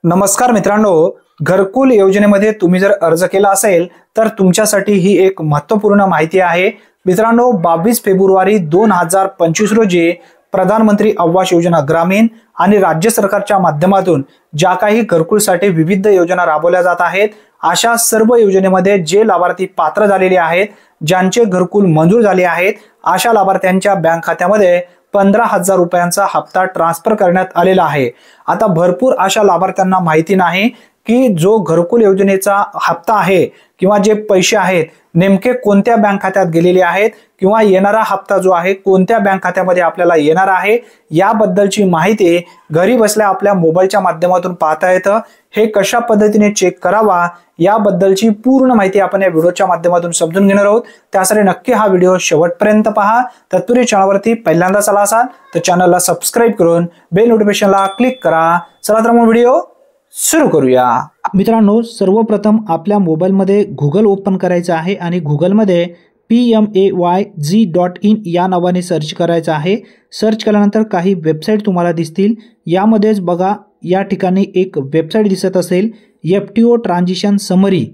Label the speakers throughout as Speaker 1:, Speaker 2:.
Speaker 1: नमस्कार मित्रांनो, घरकुल योजनेमध्ये तुम्ही जर अर्ज केला असेल तर तुमच्यासाठी ही एक महत्त्वपूर्ण माहिती आहे। मित्रांनो, 22 फेब्रुवारी 2025 रोजी प्रधानमंत्री आवास योजना ग्रामीण आणि राज्य सरकारच्या माध्यमातून ज्या काही घरकुलसाठी विविध योजना राबवल्या जात आहेत, अशा सर्व योजनेमध्ये जे लाभार्थी पात्र झालेले आहेत, ज्यांचे घरकुल मंजूर झाले आहेत, अशा लाभार्थ्यांच्या बँक खात्यामध्ये 15,000 रुपयांचा हप्ता ट्रान्सफर करण्यात आलेला आहे। आता भरपूर अशा लाभार्थ्यांना माहिती नाही की जो घरकुल योजनेचा हप्ता आहे किंवा जे पैसे आहेत नेमके कोणत्या बँक खात्यात गेलेले आहेत किंवा येणारा हप्ता जो आहे कोणत्या बँक खात्यामध्ये आपल्याला येणार आहे याबद्दलची माहिती घरी बसल्या आपल्या मोबाईलच्या माध्यमातून पाहता येतं। हे कशा पद्धतीने चेक करावा याबद्दलची पूर्ण माहिती आपण या व्हिडिओच्या माध्यमातून समजून घेणार आहोत। त्यासाठी नक्की हा व्हिडिओ शेवटपर्यंत पहा। तत्पूर्वी चॅनलवरती पहिल्यांदाच आला असाल तर चॅनलला सबस्क्राइब करून बेल नोटिफिकेशनला क्लिक करा। चला तर मग व्हिडिओ सुरू करूया। मित्रांनो, सर्वप्रथम आपल्या मोबाईलमध्ये गुगल ओपन करायचं आहे आणि गुगलमध्ये PMAYG.in या नावाने सर्च करायचं आहे। सर्च केल्यानंतर काही वेबसाईट तुम्हाला दिसतील। यामध्येच बघा, या ठिकाणी एक वेबसाईट दिसत असेल, FTO ट्रान्झिशन समरी।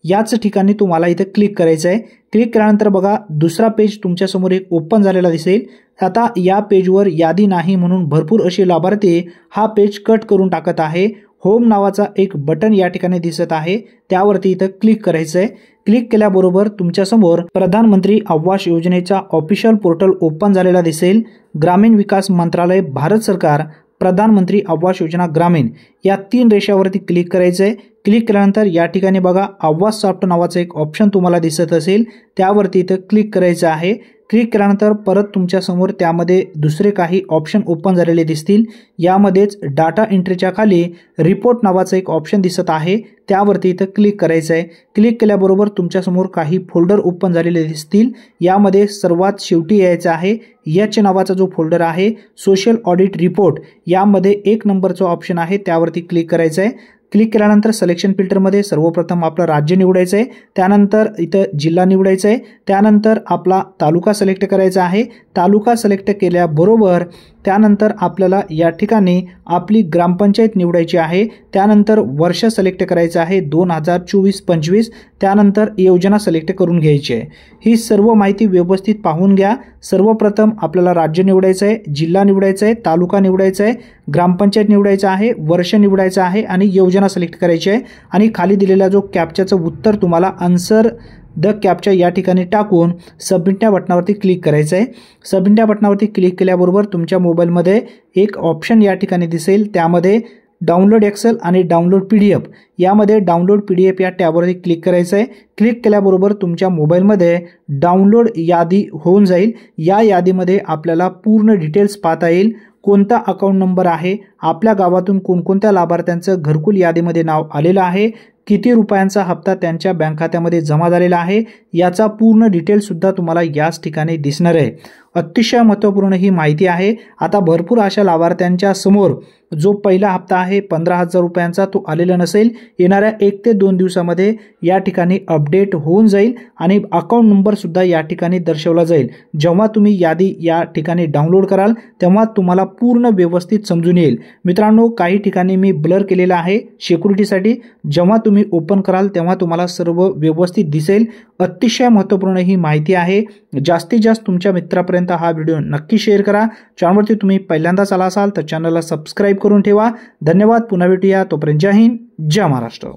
Speaker 1: याच ठिकाणी तुम्हाला इथे क्लिक करायचं आहे। क्लिक केल्यानंतर बघा, दुसरा पेज तुमच्या समोर एक ओपन झालेला दिसेल। आता या पेजवर यादी नाही म्हणून भरपूर असे लाभार्थी हा पेज कट करून टाकत आहे। होम नावाचा एक बटन या ठिकाणी दिसत आहे, त्यावरती इथं क्लिक करायचं आहे। क्लिक केल्याबरोबर तुमच्या समोर प्रधानमंत्री आवास योजनेचा ऑफिशियल पोर्टल ओपन झालेला दिसेल। ग्रामीण विकास मंत्रालय, भारत सरकार, प्रधानमंत्री आवास योजना ग्रामीण या 3 रेषावरती क्लिक करायचं आहे। क्लिक केल्यानंतर या ठिकाणी बघा, आवास सॉफ्ट नावाचं एक ऑप्शन तुम्हाला दिसत असेल, त्यावरती इथं क्लिक करायचं आहे। क्लिक केल्यानंतर परत तुमच्या समोर त्यामध्ये दुसरे काही ऑप्शन ओपन झालेले दिसतील। यामध्येच डाटा एंट्रीच्या खाली रिपोर्ट नावाचं एक ऑप्शन दिसत आहे, त्यावरती इथं क्लिक करायचं आहे। क्लिक केल्याबरोबर तुमच्या समोर काही फोल्डर ओपन झालेले दिसतील। यामध्ये सर्वात शेवटी यायचं आहे एच नावाचा जो फोल्डर आहे, सोशल ऑडिट रिपोर्ट, यामध्ये 1 नंबरचा ऑप्शन आहे, त्यावरती क्लिक करायचं आहे। क्लिक केल्यानंतर सिलेक्शन फिल्टरमध्ये सर्वप्रथम आपलं राज्य निवडायचं आहे, त्यानंतर इथं जिल्हा निवडायचा आहे, त्यानंतर आपला तालुका सिलेक्ट करायचा आहे। तालुका सिलेक्ट केल्याबरोबर त्यानंतर आपल्याला या ठिकाणी आपली ग्रामपंचायत निवडायची आहे, त्यानंतर वर्ष सिलेक्ट करायचं आहे 2024-25, त्यानंतर योजना सिलेक्ट करून घ्यायची आहे। ही सर्व माहिती व्यवस्थित पाहून घ्या। सर्वप्रथम आपल्याला राज्य निवडायचं आहे, जिल्हा निवडायचा आहे, तालुका निवडायचा आहे, ग्रामपंचायत निवडायचं आहे, वर्ष निवडायचं आहे आणि योजना सिलेक्ट करायची आहे। आणि खाली दिलेला जो कॅप्चाचं उत्तर तुम्हाला आन्सर द कॅप्चा या ठिकाणी टाकून सबमिट या बटनावरती क्लिक करायचं आहे। सबमिट या बटनावरती क्लिक केल्याबरोबर तुमच्या मोबाईलमध्ये एक ऑप्शन या ठिकाणी दिसेल, त्यामध्ये डाउनलोड एक्सेल आणि डाउनलोड PDF, यामध्ये डाउनलोड PDF या टॅबवरती क्लिक करायचं आहे। क्लिक केल्याबरोबर तुमच्या मोबाईलमध्ये डाउनलोड यादी होऊन जाईल। या यादीमध्ये आपल्याला पूर्ण डिटेल्स पाहता येईल, कोणता अकाउंट नंबर आहे, आपल्या गावातून कोणकोणत्या लाभार्थ्यांचं घरकुल यादीमध्ये नाव आलेलं आहे, किती रुपयांचा हप्ता त्यांच्या बँक खात्यामध्ये जमा झालेला आहे, याचा पूर्ण डिटेल सुद्धा तुम्हाला याच ठिकाणी दिसणार आहे। अतिशय महत्त्वपूर्ण ही माहिती आहे। आता भरपूर अशा लाभार्थ्यांच्या समोर जो पहिला हप्ता आहे 15,000 रुपयांचा तो आलेला नसेल। येणाऱ्या 1 ते 2 दिवसामध्ये या ठिकाणी अपडेट होऊन जाईल आणि अकाउंट नंबर सुद्धा या ठिकाणी दर्शवला जाईल। जेव्हा तुम्ही यादी या ठिकाणी डाउनलोड कराल तेव्हा तुम्हाला पूर्ण व्यवस्थित समजून येईल। मित्रांनो, काही ठिकाणी मी ब्लर केलेला आहे सिक्युरिटीसाठी, जेव्हा तुम्ही ओपन कराल तेव्हा तुम्हाला सर्व व्यवस्थित दिसेल। अतिशय महत्त्वपूर्ण ही माहिती आहे। जास्तीत जास्त तुमच्या मित्रांपर्यंत हा व्हिडिओ नक्की शेअर करा। चॅनलवरती तुम्ही पहिल्यांदाच आला असाल तर चॅनलला सबस्क्राइब करून ठेवा। धन्यवाद। पुन्हा भेटूया, तोपर्यंत जय हिंद, जय महाराष्ट्र।